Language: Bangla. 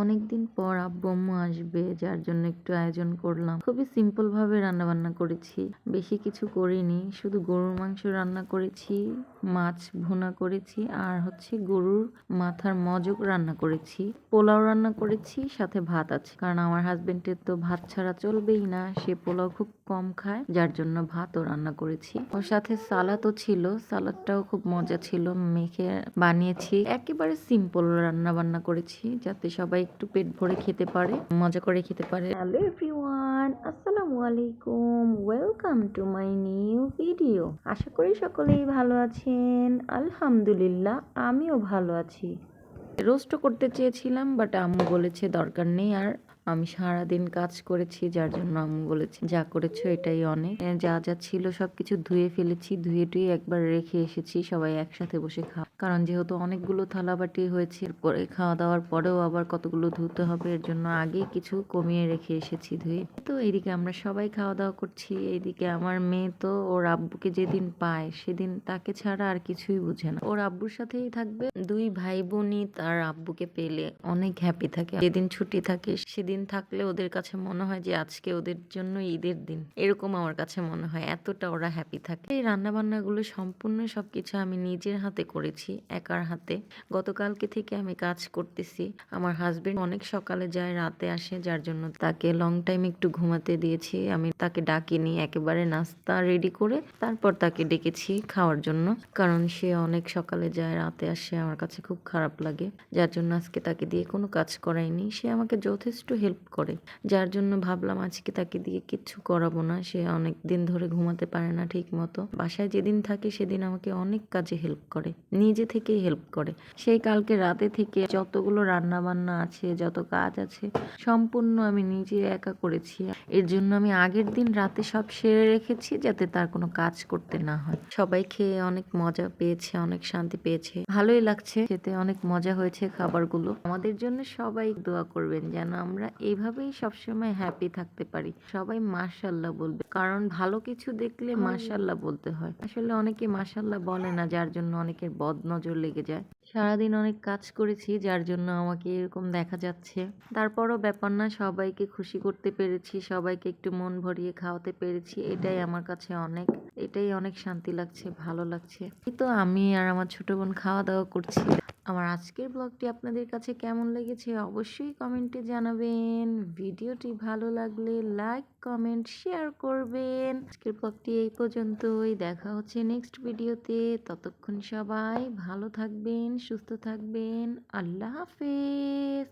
অনেকদিন পর আব্বু আম্মু আসবে, যার জন্য একটু আয়োজন করলাম। খুবই সিম্পল ভাবে রান্না বান্না করেছি, বেশি কিছু করিনি। শুধু গরুর মাংস রান্না করেছি, মাছ ভুনা করেছি, আর হচ্ছে গরুর মাথার মজক রান্না করেছি, পোলাও রান্না করেছি, সাথে ভাত আছে। কারণ আমার হাজবেন্ডের তো ভাত ছাড়া চলবেই না, সে পোলাও খুব কম খায়, যার জন্য ভাতও রান্না করেছি। ওর সাথে সালাদও ছিল, সালাদটাও খুব মজা ছিল, মেখে বানিয়েছি। একেবারে সিম্পল রান্না বান্না করেছি, যাতে সবাই একটু পেট ভরে খেতে পারে, মজা করে খেতে পারে। হ্যালো এভরিওয়ান, আসসালামু আলাইকুম, welcome to my new video. আশা করি সকলেই ভালো আছেন। আলহামদুলিল্লাহ, আমিও ভালো আছি। রোস্টও করতে চেয়েছিলাম, বাট আম্মু বলেছে দরকার নেই। আর আমি সারাদিন কাজ করেছি, যার জন্য আম্মু বলেছে যা করেছো এটাই অনেক। যা যা ছিল সবকিছু ধুয়ে ফেলেছি, ধুয়ে টুয়ে একবার রেখে এসেছি সবাই একসাথে বসে খাওয়া। কারণ যেহেতু অনেকগুলো থালাবাটি হয়েছে, পরে খাওয়া দাওয়ার পরেও আবার কতগুলো ধুতে হবে, এর জন্য আগেই কিছু কমিয়ে রেখে এসেছি ধুয়ে। তো এইদিকে আমরা সবাই খাওয়া দাওয়া করছি। এইদিকে আমার মেয়ে তো ওর আব্বুকে যেদিন পায় সেদিন তাকে ছাড়া আর কিছুই বুঝে না, ওর আব্বুর সাথেই থাকবে। দুই ভাই বোনই তার আব্বুকে পেলে অনেক হ্যাপি থাকে। যেদিন ছুটি থাকে সেদিন থাকলে ওদের কাছে মনে হয় যে আজকে ওদের জন্য ঈদের দিন, এরকম আমার কাছে মনে হয়, এতটা ওরা হ্যাপি থাকে। এই রান্না বান্নাগুলো সম্পূর্ণ সবকিছু আমি নিজের হাতে করেছি, একার হাতে। গতকালকে থেকে আমি কাজ করতেছি। আমার হাজবেন্ড অনেক সকালে যায়, রাতে আসে, যার জন্য তাকে লং টাইম একটু ঘুমাতে দিয়েছি। আমি তাকে ডাকিনি, একেবারে নাস্তা রেডি করে তারপর তাকে ডেকেছি খাওয়ার জন্য। কারণ সে অনেক সকালে যায়, রাতে আসে, আমার কাছে খুব খারাপ লাগে, যার জন্য আজকে তাকে দিয়ে কোনো কাজ করাইনি। সে আমাকে যথেষ্ট হেল্প করে, যার জন্য ভাবলাম আজকে তাকে দিয়ে কিচ্ছু করাবো না। সে অনেক দিন ধরে ঘুমাতে পারে না ঠিক মতো, বাসায় যেদিন থাকে সেদিন আমাকে অনেক কাজে হেল্প করে, নিজে থেকেই হেল্প করে। সেই কালকে রাতে থেকে যতগুলো রান্না বান্না আছে, যত কাজ আছে, সম্পূর্ণ আমি নিজে একা করেছি। এর জন্য আমি আগের দিন রাতে সব সেরে রেখেছি, যাতে তার কোনো কাজ করতে না হয়। সবাই খেয়ে অনেক মজা পেয়েছে, অনেক শান্তি পেয়েছে, ভালোই লাগছে খেতে, অনেক মজা হয়েছে খাবারগুলো। আমাদের জন্য সবাই দোয়া করবেন যেন আমরা এইভাবেই সবসময় হ্যাপি থাকতে পারি। সবাই মাশাআল্লাহ বলবে, কারণ ভালো কিছু দেখলে মাশাআল্লাহ বলতে হয়। আসলে অনেকে মাশাআল্লাহ বলে না, যার জন্য অনেকের বদ নজর লেগে যায়। সারাদিন অনেক কাজ করেছি, যার জন্য আমাকে এরকম দেখা যাচ্ছে। তারপরও ব্যাপার না, সবাইকে খুশি করতে পেরেছি, সবাইকে একটু মন ভরিয়ে খাওয়াতে পেরেছি, এটাই আমার কাছে অনেক, এটাই অনেক শান্তি লাগছে, ভালো লাগছে। এই তো আমি আর আমার ছোট বোন খাওয়া দাওয়া করছি। আমার আজকের ব্লগটি আপনাদের কাছে কেমন লেগেছে অবশ্যই কমেন্টে জানাবেন। ভিডিওটি ভালো লাগলে লাইক, কমেন্ট, শেয়ার করবেন। আজকের ব্লগটি এই পর্যন্তই, দেখা হচ্ছে নেক্সট ভিডিওতে। ততক্ষণ সবাই ভালো থাকবেন, সুস্থ থাকবেন। আল্লাহ হাফেজ।